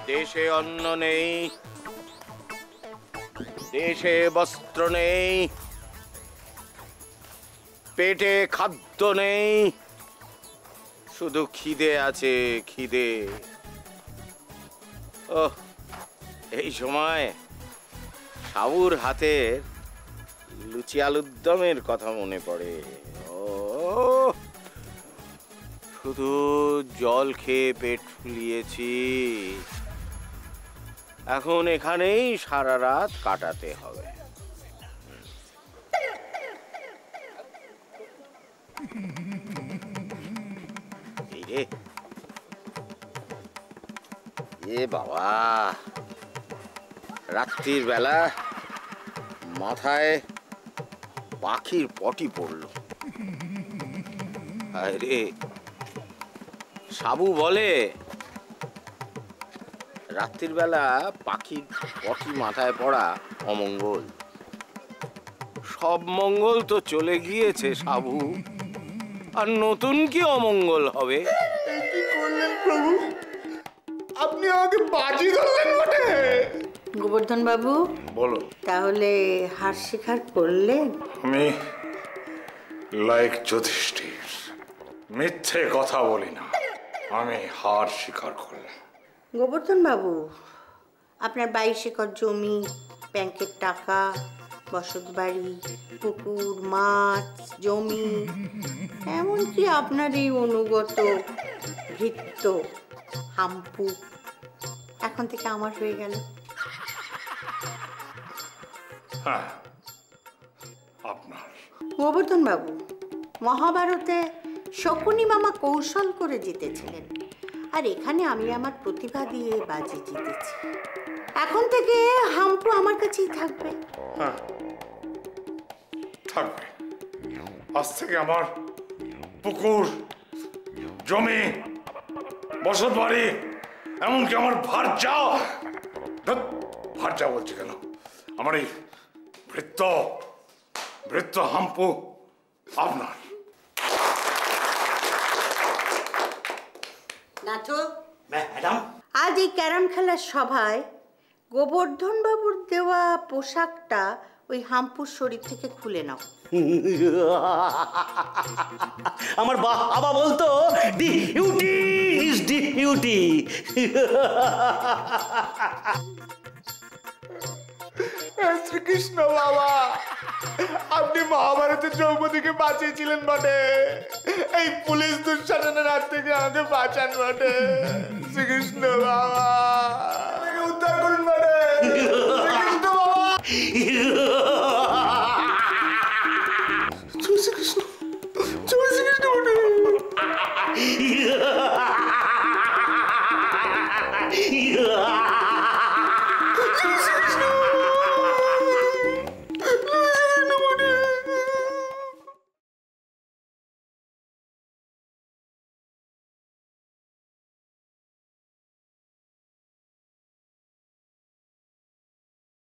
দেশে অন্ন নেই, দেশে বস্ত্র নেই, পেটে খাদ্য নেই, শুধু খিদে আছে, খিদে। ও এই সময় সাবুর হাতের লুচি আলুর দমের কথা মনে পড়ে। ও শুধু জল খেয়ে পেট ফুলিয়েছি, এখন এখানেই সারা রাত কাটাতে হবে। এ বাবা, রাত্রির বেলা মাথায় পাখির পটি পড়লো। আরে সাবু বলে রাত্রির বেলা পাখির পটি মাথায় পড়া অমঙ্গল। সব মঙ্গল তো চলে গিয়েছে সাবু, আর নতুন কি অমঙ্গল হবে? কি করলেন প্রভু, আপনি আমাকে বাজি ধরলেন বটে। গোবর্ধন বাবু, বলো। তাহলে হার স্বীকার করলেন? আমি লাইক যুধিষ্ঠির মিথ্যে কথা বলি না, আমি হার স্বীকার করলাম। গোবর্ধন বাবু, আপনার 22 একর জমি, ব্যাংকের টাকা, বসত বাড়ি, পুকুর, মাছ, জমি, এমনকি আপনার এই অনুগত ভৃত্য হাম্পু এখন থেকে আমার হয়ে গেল। হ্যাঁ, আপনার। গোবর্ধন বাবু, মহাভারতে শকুনি মামা কৌশল করে জিতেছিলেন, আর এখানে আমি আমার প্রতিভা দিয়ে বাজি জিতেছি। এখন থেকে হাম্পু আমার কাছেই থাকবে। হ্যাঁ, থাকবে। আজ থেকে আমার পুকুর, জমি, বসত বাড়ি, এমনকি আমার ভার্যা বলছি কেন, আমার এই বৃত্ত হাম্পু আপনার। নাথু, ম্যাডাম, আজ এই ক্যারাম খেলার সভায় গোবর্ধন বাবুর দেওয়া পোশাকটা ওই হাম্পুর শরীর থেকে খুলে নাও। আমার বাবা বলতো ডিউটি ইজ ডিউটি। শ্রীকৃষ্ণ বাবা, আপনি মহাভারতের দ্রৌপদীকে বাঁচিয়েছিলেন বটে, এই পুলিশ দুঃশাসনের হাত থেকে আমাকে বাঁচান বটে। শ্রীকৃষ্ণ বাবা, আমাকে উদ্ধার করুন বটে। শ্রীকৃষ্ণ বাবা, জয় শ্রীকৃষ্ণ, জয় শ্রীকৃষ্ণ বটে। জয় শ্রী